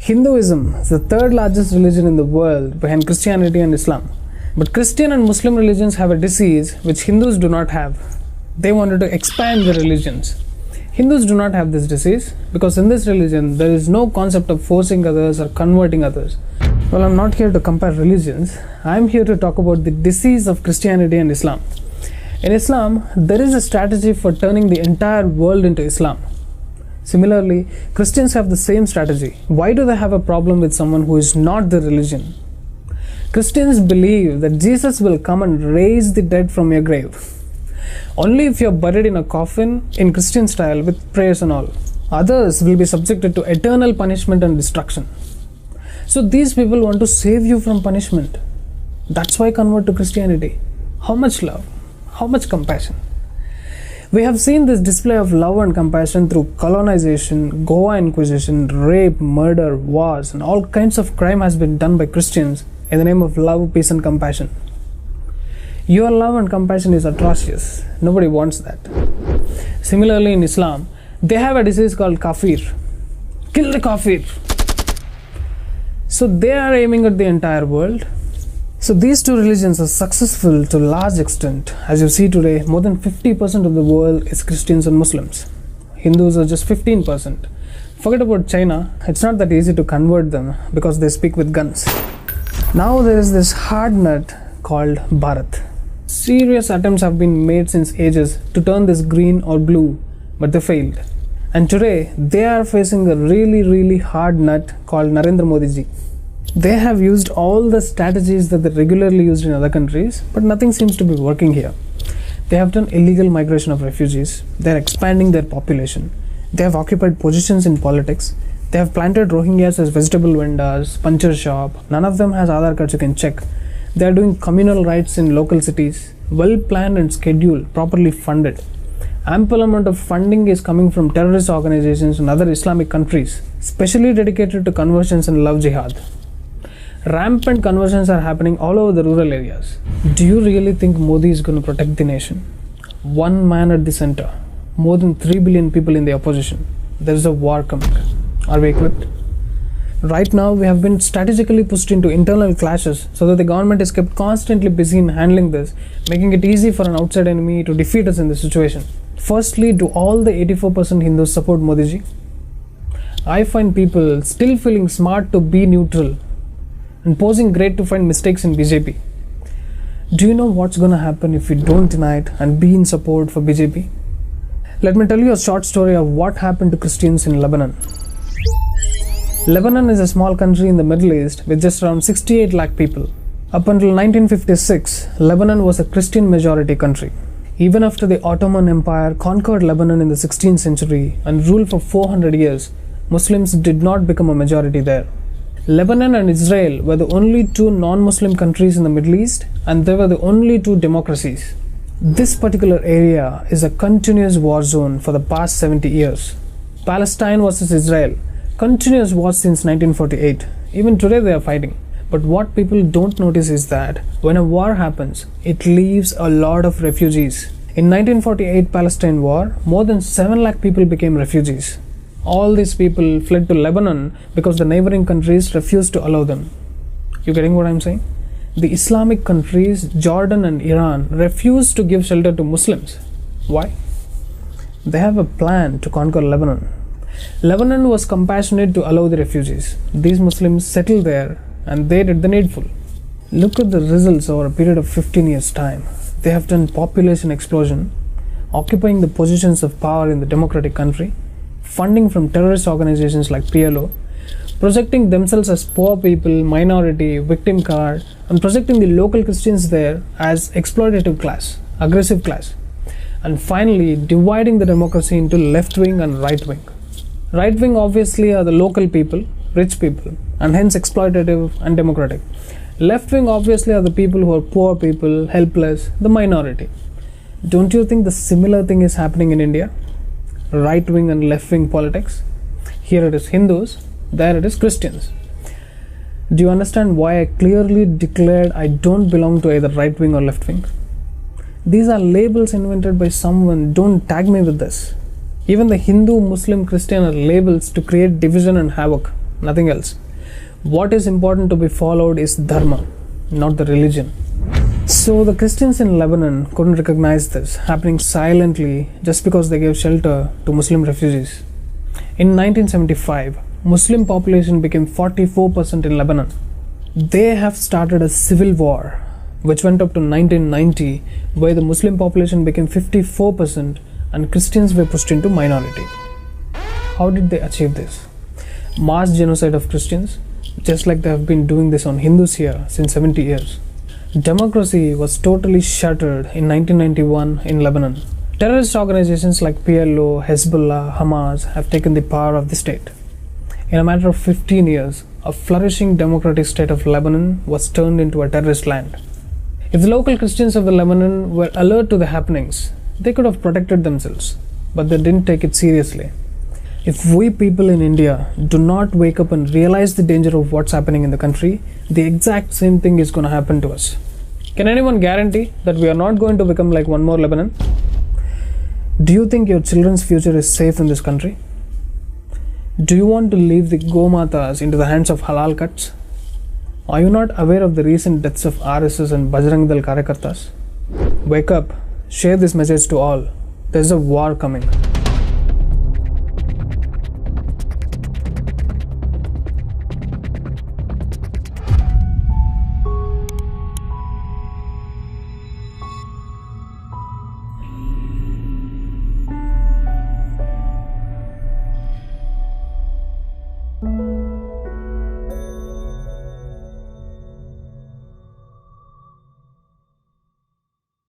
Hinduism is the third largest religion in the world behind Christianity and Islam. But Christian and Muslim religions have a disease which Hindus do not have. They wanted to expand their religions. Hindus do not have this disease because in this religion there is no concept of forcing others or converting others. Well, I'm not here to compare religions. I'm here to talk about the disease of Christianity and Islam. In Islam, there is a strategy for turning the entire world into Islam. Similarly, Christians have the same strategy. Why do they have a problem with someone who is not their religion? Christians believe that Jesus will come and raise the dead from your grave. Only if you are buried in a coffin in Christian style with prayers and all. Others will be subjected to eternal punishment and destruction. So these people want to save you from punishment. That's why convert to Christianity. How much love? How much compassion? We have seen this display of love and compassion through colonization, Goa Inquisition, rape, murder, wars, and all kinds of crime has been done by Christians in the name of love, peace and compassion. Your love and compassion is atrocious. Nobody wants that. Similarly in Islam, they have a disease called kafir. Kill the kafir. So they are aiming at the entire world. So these two religions are successful to a large extent. As you see today, more than 50% of the world is Christians and Muslims. Hindus are just 15%. Forget about China, it's not that easy to convert them because they speak with guns. Now there is this hard nut called Bharat. Serious attempts have been made since ages to turn this green or blue, but they failed. And today they are facing a really hard nut called Narendra Modi ji. They have used all the strategies that they regularly used in other countries, but nothing seems to be working here. They have done illegal migration of refugees, they are expanding their population, they have occupied positions in politics, they have planted Rohingyas as vegetable vendors, puncture shop, none of them has Aadhaar cards you can check. They are doing communal rights in local cities, well planned and scheduled, properly funded. Ample amount of funding is coming from terrorist organizations and other Islamic countries, specially dedicated to conversions and love jihad. Rampant conversions are happening all over the rural areas. Do you really think Modi is going to protect the nation? One man at the center, more than 3 billion people in the opposition. There is a war coming. Are we equipped? Right now, we have been strategically pushed into internal clashes so that the government is kept constantly busy in handling this, making it easy for an outside enemy to defeat us in this situation. Firstly, do all the 84% Hindus support Modi ji? I find people still feeling smart to be neutral and posing great to find mistakes in BJP. Do you know what's going to happen if you don't deny it and be in support for BJP? Let me tell you a short story of what happened to Christians in Lebanon. Lebanon is a small country in the Middle East with just around 68 lakh people. Up until 1956, Lebanon was a Christian majority country. Even after the Ottoman Empire conquered Lebanon in the 16th century and ruled for 400 years, Muslims did not become a majority there. Lebanon and Israel were the only two non-Muslim countries in the Middle East, and they were the only two democracies. This particular area is a continuous war zone for the past 70 years. Palestine versus Israel, continuous war since 1948. Even today they are fighting. But what people don't notice is that when a war happens, it leaves a lot of refugees. In 1948 Palestine war, more than 7 lakh people became refugees. All these people fled to Lebanon because the neighboring countries refused to allow them. You getting what I'm saying? The Islamic countries, Jordan and Iran, refused to give shelter to Muslims. Why? They have a plan to conquer Lebanon. Lebanon was compassionate to allow the refugees. These Muslims settled there and they did the needful. Look at the results over a period of 15 years' time. They have done population explosion, occupying the positions of power in the democratic country, funding from terrorist organizations like PLO, projecting themselves as poor people, minority, victim card, and projecting the local Christians there as exploitative class, aggressive class, and finally dividing the democracy into left wing and right wing. Right wing obviously are the local people, rich people, and hence exploitative and democratic. Left wing obviously are the people who are poor people, helpless, the minority. Don't you think the similar thing is happening in India? Right wing and left wing politics. Here it is Hindus, there it is Christians. Do you understand why I clearly declared I don't belong to either right wing or left wing? These are labels invented by someone, don't tag me with this. Even the Hindu, Muslim, Christian are labels to create division and havoc. nothing else. What is important to be followed is dharma, not the religion. So the Christians in Lebanon couldn't recognize this happening silently just because they gave shelter to Muslim refugees. In 1975, Muslim population became 44% in Lebanon. They have started a civil war which went up to 1990, where the Muslim population became 54% and Christians were pushed into minority. How did they achieve this? Mass genocide of Christians, just like they have been doing this on Hindus here since 70 years. Democracy was totally shattered in 1991 in Lebanon. Terrorist organizations like PLO, Hezbollah, Hamas have taken the power of the state. In a matter of 15 years, a flourishing democratic state of Lebanon was turned into a terrorist land. If the local Christians of the Lebanon were alert to the happenings, they could have protected themselves, but they didn't take it seriously. If we people in India do not wake up and realize the danger of what's happening in the country, the exact same thing is going to happen to us. Can anyone guarantee that we are not going to become like one more Lebanon? Do you think your children's future is safe in this country? Do you want to leave the Gomatas into the hands of halal cuts? Are you not aware of the recent deaths of RSS and Bajrang Dal Karyakartas? Wake up, share this message to all. There's a war coming.